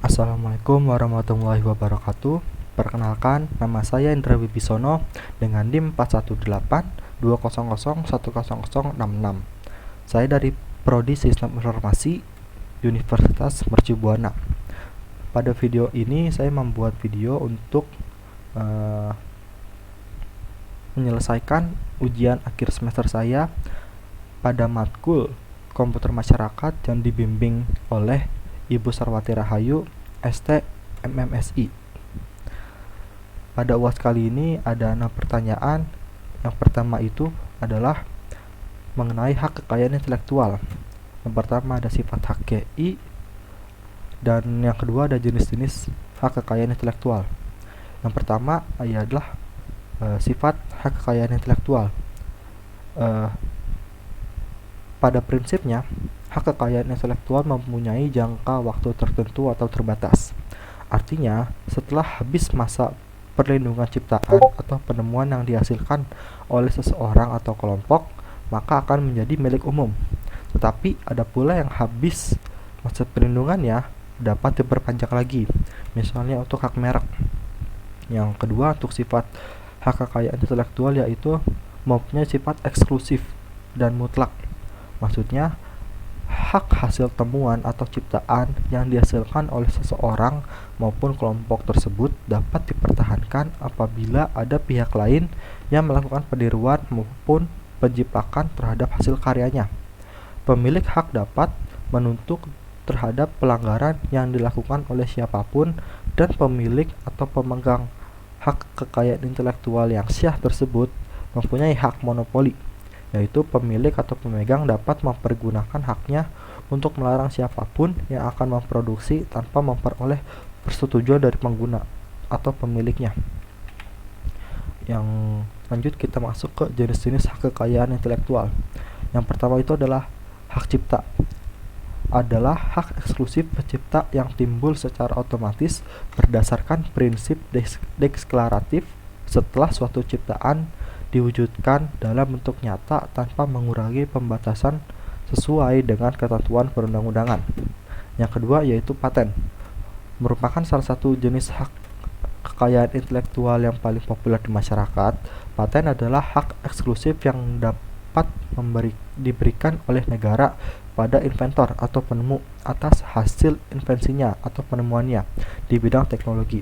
Assalamualaikum warahmatullahi wabarakatuh. Perkenalkan, nama saya Indra Wibisono dengan NIM 41820010066. Saya dari Prodi Sistem Informasi Universitas Mercu Buana. Pada video ini saya membuat video untuk menyelesaikan ujian akhir semester saya pada matkul Komputer Masyarakat yang dibimbing oleh Ibu Sarwati Rahayu, ST MMSI. Pada UAS kali ini ada 6 pertanyaan. Yang pertama itu adalah mengenai hak kekayaan intelektual. Yang pertama ada sifat hak GI, dan yang kedua ada jenis-jenis hak kekayaan intelektual. Yang pertama adalah sifat hak kekayaan intelektual. Pada prinsipnya, hak kekayaan intelektual mempunyai jangka waktu tertentu atau terbatas. Artinya, setelah habis masa perlindungan ciptaan atau penemuan yang dihasilkan oleh seseorang atau kelompok, maka akan menjadi milik umum. Tetapi ada pula yang habis masa perlindungannya dapat diperpanjang lagi, misalnya untuk hak merek. Yang kedua, untuk sifat hak kekayaan intelektual yaitu mempunyai sifat eksklusif dan mutlak. Maksudnya, hak hasil temuan atau ciptaan yang dihasilkan oleh seseorang maupun kelompok tersebut dapat dipertahankan apabila ada pihak lain yang melakukan peniruan maupun penjiplakan terhadap hasil karyanya. Pemilik hak dapat menuntut terhadap pelanggaran yang dilakukan oleh siapapun, dan pemilik atau pemegang hak kekayaan intelektual yang syah tersebut mempunyai hak monopoli, yaitu pemilik atau pemegang dapat mempergunakan haknya untuk melarang siapapun yang akan memproduksi tanpa memperoleh persetujuan dari pengguna atau pemiliknya. Yang lanjut kita masuk ke jenis-jenis hak kekayaan intelektual. Yang pertama itu adalah hak cipta. Adalah hak eksklusif pencipta yang timbul secara otomatis berdasarkan prinsip deklaratif setelah suatu ciptaan diwujudkan dalam bentuk nyata tanpa mengurangi pembatasan sesuai dengan ketentuan perundang-undangan. Yang kedua yaitu paten. Merupakan salah satu jenis hak kekayaan intelektual yang paling populer di masyarakat. Paten adalah hak eksklusif yang dapat diberikan oleh negara pada inventor atau penemu atas hasil invensinya atau penemuannya di bidang teknologi.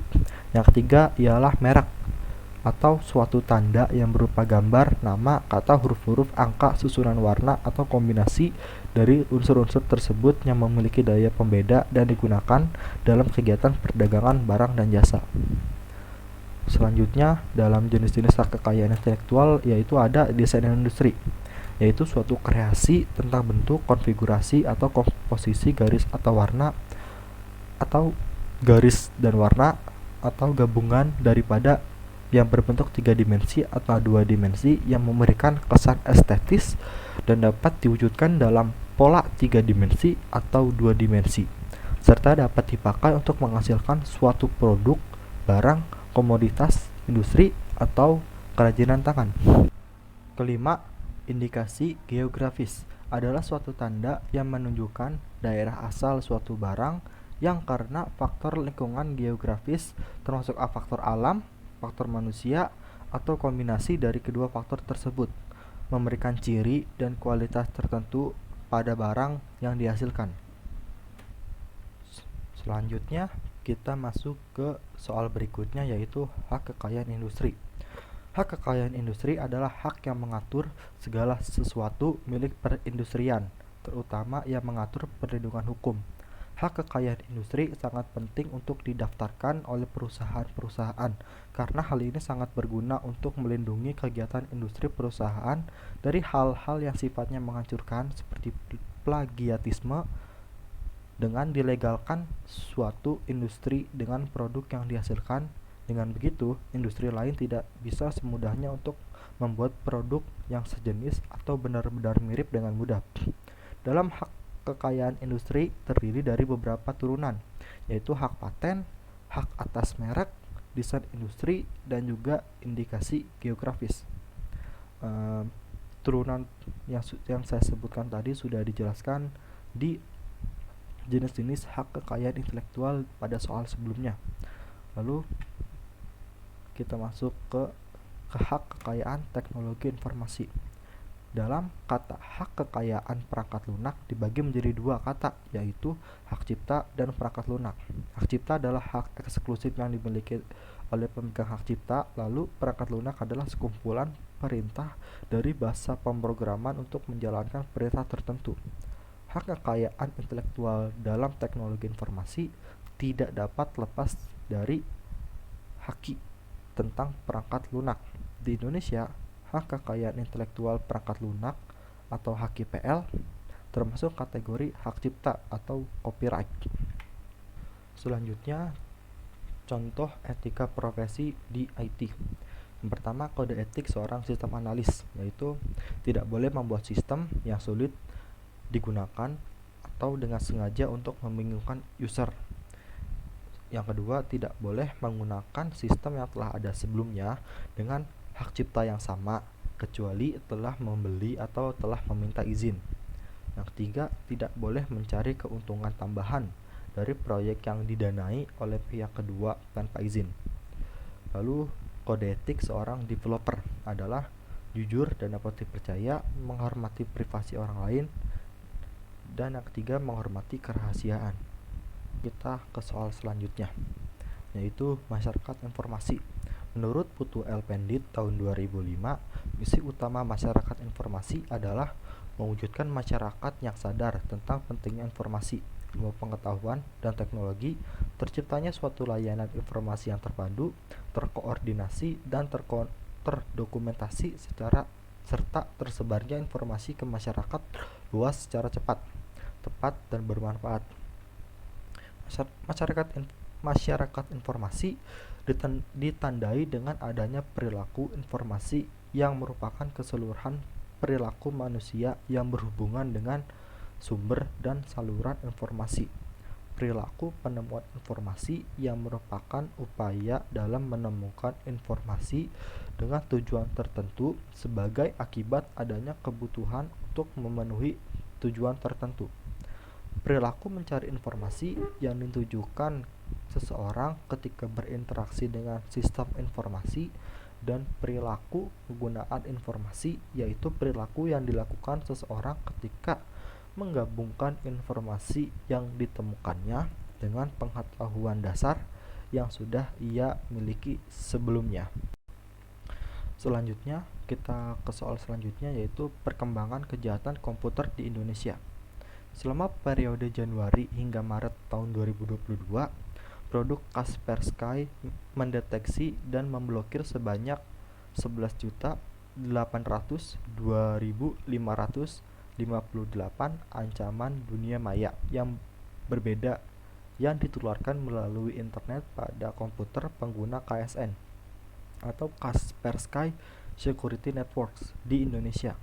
Yang ketiga ialah merek, atau suatu tanda yang berupa gambar, nama, kata, huruf-huruf, angka, susunan warna, atau kombinasi dari unsur-unsur tersebut yang memiliki daya pembeda dan digunakan dalam kegiatan perdagangan barang dan jasa. Selanjutnya, dalam jenis-jenis hak kekayaan intelektual yaitu ada desain industri, yaitu suatu kreasi tentang bentuk, konfigurasi, atau komposisi garis atau warna, atau garis dan warna, atau gabungan daripada yang berbentuk 3 dimensi atau 2 dimensi yang memberikan kesan estetis dan dapat diwujudkan dalam pola 3 dimensi atau 2 dimensi, serta dapat dipakai untuk menghasilkan suatu produk, barang, komoditas, industri, atau kerajinan tangan. Kelima, indikasi geografis adalah suatu tanda yang menunjukkan daerah asal suatu barang yang karena faktor lingkungan geografis termasuk faktor alam, faktor manusia, atau kombinasi dari kedua faktor tersebut memberikan ciri dan kualitas tertentu pada barang yang dihasilkan. Selanjutnya kita masuk ke soal berikutnya yaitu hak kekayaan industri. Hak kekayaan industri adalah hak yang mengatur segala sesuatu milik perindustrian, terutama yang mengatur perlindungan hukum. Hak kekayaan industri sangat penting untuk didaftarkan oleh perusahaan-perusahaan karena hal ini sangat berguna untuk melindungi kegiatan industri perusahaan dari hal-hal yang sifatnya menghancurkan seperti plagiatisme. Dengan dilegalkan suatu industri dengan produk yang dihasilkan, dengan begitu industri lain tidak bisa semudahnya untuk membuat produk yang sejenis atau benar-benar mirip dengan mudah. Dalam hak kekayaan industri terdiri dari beberapa turunan, yaitu hak paten, hak atas merek, desain industri, dan juga indikasi geografis. Turunan yang saya sebutkan tadi sudah dijelaskan di jenis-jenis hak kekayaan intelektual pada soal sebelumnya. Lalu kita masuk ke hak kekayaan teknologi informasi. Dalam kata hak kekayaan perangkat lunak dibagi menjadi dua kata, yaitu hak cipta dan perangkat lunak. Hak cipta adalah hak eksklusif yang dimiliki oleh pemegang hak cipta, lalu perangkat lunak adalah sekumpulan perintah dari bahasa pemrograman untuk menjalankan perintah tertentu. Hak kekayaan intelektual dalam teknologi informasi tidak dapat lepas dari haki tentang perangkat lunak. Di Indonesia, hak kekayaan intelektual perangkat lunak atau HKPL termasuk kategori hak cipta atau copyright. Selanjutnya, contoh etika profesi di IT. Yang pertama, kode etik seorang sistem analis, yaitu tidak boleh membuat sistem yang sulit digunakan atau dengan sengaja untuk membingungkan user. Yang kedua, tidak boleh menggunakan sistem yang telah ada sebelumnya dengan hak cipta yang sama, kecuali telah membeli atau telah meminta izin. Yang ketiga, tidak boleh mencari keuntungan tambahan dari proyek yang didanai oleh pihak kedua tanpa izin. Lalu, kode etik seorang developer adalah jujur dan dapat dipercaya, menghormati privasi orang lain, dan yang ketiga, menghormati kerahasiaan. Kita ke soal selanjutnya, yaitu masyarakat informasi. Menurut Putu L. Pandit tahun 2005, misi utama masyarakat informasi adalah mewujudkan masyarakat yang sadar tentang pentingnya informasi, ilmu pengetahuan, dan teknologi, terciptanya suatu layanan informasi yang terpadu, terkoordinasi, dan terdokumentasi serta tersebarnya informasi ke masyarakat luas secara cepat, tepat, dan bermanfaat. Masyarakat informasi ditandai dengan adanya perilaku informasi yang merupakan keseluruhan perilaku manusia yang berhubungan dengan sumber dan saluran informasi. Perilaku penemuan informasi yang merupakan upaya dalam menemukan informasi dengan tujuan tertentu sebagai akibat adanya kebutuhan untuk memenuhi tujuan tertentu. Perilaku mencari informasi yang ditujukan seseorang ketika berinteraksi dengan sistem informasi, dan perilaku penggunaan informasi yaitu perilaku yang dilakukan seseorang ketika menggabungkan informasi yang ditemukannya dengan pengetahuan dasar yang sudah ia miliki sebelumnya. Selanjutnya, kita ke soal selanjutnya, yaitu perkembangan kejahatan komputer di Indonesia. Selama periode Januari hingga Maret tahun 2022, produk Kaspersky mendeteksi dan memblokir sebanyak 11.802.558 ancaman dunia maya yang berbeda yang ditularkan melalui internet pada komputer pengguna KSN atau Kaspersky Security Networks di Indonesia.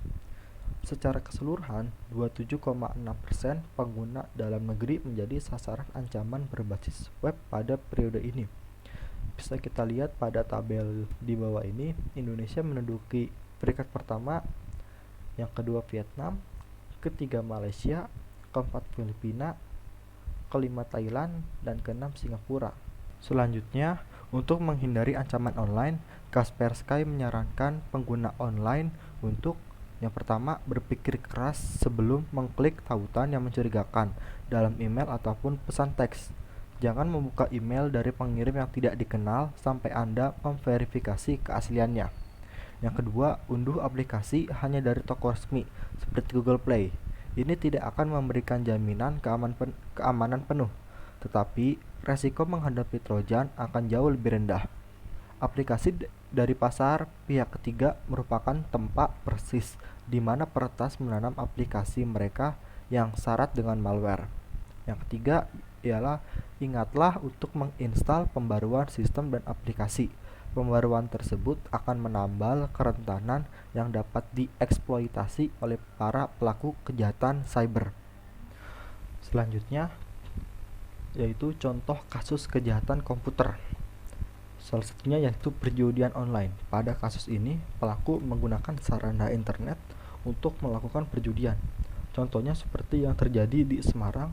Secara keseluruhan, 27,6% pengguna dalam negeri menjadi sasaran ancaman berbasis web pada periode ini. Bisa kita lihat pada tabel di bawah ini, Indonesia menduduki peringkat pertama, yang kedua Vietnam, ketiga Malaysia, keempat Filipina, kelima Thailand, dan keenam Singapura. Selanjutnya, untuk menghindari ancaman online, Kaspersky menyarankan pengguna online untuk yang pertama, berpikir keras sebelum mengklik tautan yang mencurigakan dalam email ataupun pesan teks. Jangan membuka email dari pengirim yang tidak dikenal sampai Anda memverifikasi keasliannya. Yang kedua, unduh aplikasi hanya dari toko resmi seperti Google Play. Ini tidak akan memberikan jaminan keamanan penuh, tetapi resiko menghadapi trojan akan jauh lebih rendah. Aplikasi dari pasar pihak ketiga merupakan tempat persis di mana peretas menanam aplikasi mereka yang syarat dengan malware. Yang ketiga ialah ingatlah untuk menginstal pembaruan sistem dan aplikasi. Pembaruan tersebut akan menambal kerentanan yang dapat dieksploitasi oleh para pelaku kejahatan cyber. Selanjutnya yaitu contoh kasus kejahatan komputer. Salah satunya yaitu perjudian online. Pada kasus ini, pelaku menggunakan sarana internet untuk melakukan perjudian. Contohnya seperti yang terjadi di Semarang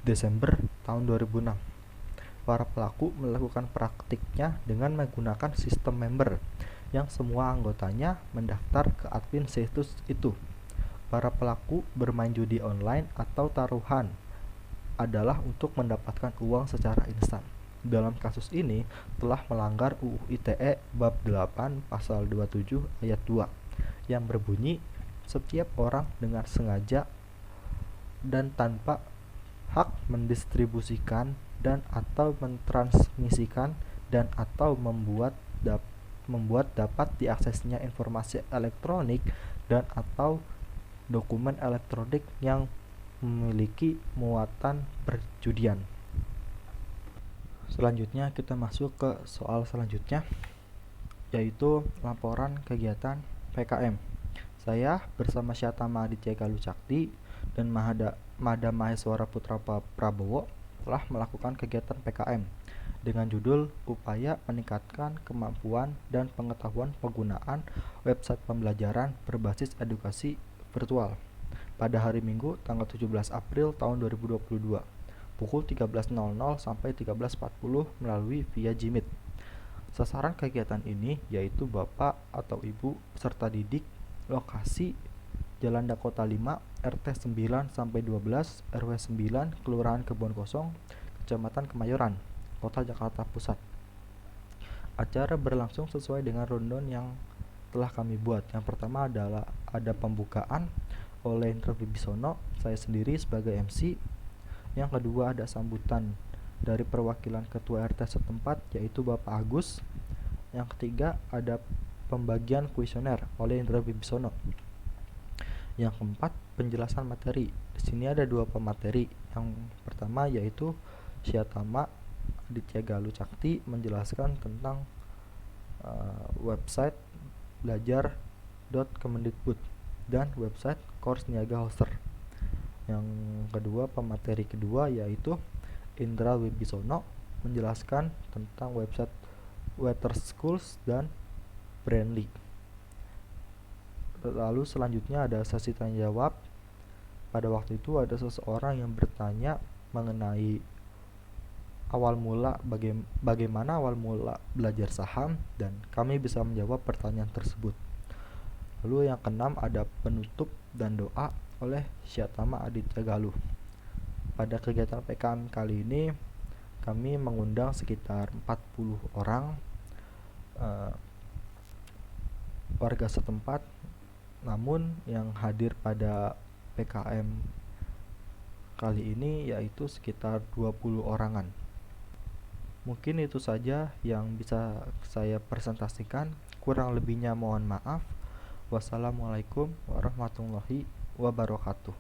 Desember tahun 2006. Para pelaku melakukan praktiknya dengan menggunakan sistem member yang semua anggotanya mendaftar ke admin situs itu. Para pelaku bermain judi online atau taruhan adalah untuk mendapatkan uang secara instan. Dalam kasus ini telah melanggar UU ITE bab 8 pasal 27 ayat 2 yang berbunyi setiap orang dengan sengaja dan tanpa hak mendistribusikan dan atau mentransmisikan dan atau membuat dapat diaksesnya informasi elektronik dan atau dokumen elektronik yang memiliki muatan perjudian. Selanjutnya kita masuk ke soal selanjutnya, yaitu laporan kegiatan PKM. Saya bersama Syatama Aditya Galuh Cakti dan Mada Maheswara Putra Prabowo telah melakukan kegiatan PKM dengan judul Upaya Meningkatkan Kemampuan dan Pengetahuan Penggunaan Website Pembelajaran Berbasis Edukasi Virtual pada hari Minggu tanggal 17 April tahun 2022 pukul 13.00 sampai 13.40 melalui via Jimit. Sasaran kegiatan ini yaitu Bapak atau Ibu peserta didik, lokasi Jalan Dakota 5, RT 9 sampai 12, RW 9, Kelurahan Kebon Kosong, Kecamatan Kemayoran, Kota Jakarta Pusat. Acara berlangsung sesuai dengan rundown yang telah kami buat. Yang pertama adalah ada pembukaan oleh Indra Wibisono, saya sendiri sebagai MC. Yang kedua ada sambutan dari perwakilan ketua RT setempat yaitu Bapak Agus. Yang ketiga ada pembagian kuesioner oleh Indra Wibisono. Yang keempat penjelasan materi. Di sini ada dua pemateri. Yang pertama yaitu Syatama Aditya Galuh Cakti menjelaskan tentang website belajar.kemendikbud dan website Course Niaga Hoster. Yang kedua, pemateri kedua yaitu Indra Wibisono menjelaskan tentang website Weather Schools dan Brandly. Lalu selanjutnya ada sesi tanya jawab. Pada waktu itu ada seseorang yang bertanya mengenai bagaimana awal mula belajar saham dan kami bisa menjawab pertanyaan tersebut. Lalu yang keenam ada penutup dan doa oleh Syatama Aditya Galuh. Pada kegiatan PKM kali ini kami mengundang sekitar 40 orang warga setempat, namun yang hadir pada PKM kali ini yaitu sekitar 20 orangan. Mungkin itu saja yang bisa saya presentasikan, kurang lebihnya mohon maaf. Wassalamualaikum warahmatullahi wabarakatuh.